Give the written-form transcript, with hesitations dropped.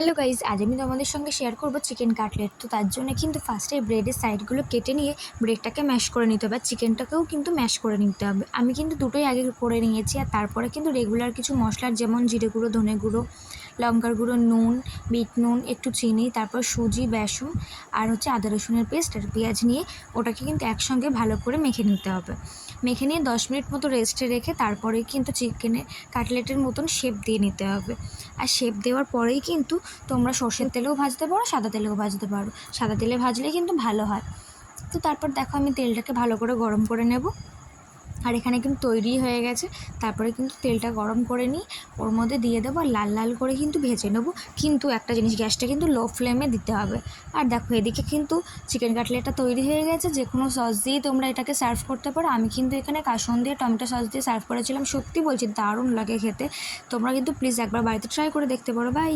Hello guys, আজ আমি তোমাদের সঙ্গে শেয়ার করব চিকেন কাটলেট। তো তার জন্য কিন্তু ফার্স্টে ব্রেডের সাইডগুলো কেটে নিয়ে ব্রেডটাকে ম্যাশ করে নিতে হবে, আর চিকেনটাকেও কিন্তু ম্যাশ করে নিতে হবে। আমি কিন্তু দুটোই আগে করে নিয়েছি। আর তারপরে কিন্তু রেগুলার কিছু মশলার যেমন জিরে গুঁড়ো, ধনে গুঁড়ো, লঙ্কার গুঁড়ো, নুন, বিট নুন, একটু চিনি, তারপর সুজি, বেসন আর আদা রসুনের পেস্ট আর পেঁয়াজ নিয়ে ওটাকে কিন্তু একসঙ্গে ভালো করে মেখে নিতে হবে। মেখে নিয়ে 10 মিনিট মতো রেস্টে রেখে তারপরে কিন্তু চিকেনের কাটলেটের মতন শেপ দিয়ে নিতে হবে। আর শেপ দেওয়ার পরেই কিন্তু তোমরা সর্ষের তেলেও ভাজতে পারো, সাদা তেলেও ভাজতে পারো। সাদা তেলে ভাজলে কিন্তু ভালো হয়। তো তারপর দেখো আমি তেলটাকে ভালো করে গরম করে নেব। আর এখানে কিন্তু তৈরি হয়ে গেছে। তারপরে কিন্তু তেলটা গরম করে নিই, ওর মধ্যে দিয়ে দেবো আর লাল লাল করে কিন্তু ভেজে নেবো। কিন্তু একটা জিনিস, গ্যাসটা কিন্তু লো ফ্লেমে দিতে হবে। আর দেখো এদিকে কিন্তু চিকেন কাটলেটটা তৈরি হয়ে গেছে। যে কোনো সস দিয়েই তোমরা এটাকে সার্ভ করতে পারো। আমি কিন্তু এখানে কাসন দিয়ে টমেটো সস দিয়ে সার্ভ করেছিলাম। সত্যি বলছি দারুণ লাগে খেতে। তোমরা কিন্তু প্লিজ একবার বাড়িতে ট্রাই করে দেখতে পারো। বাই।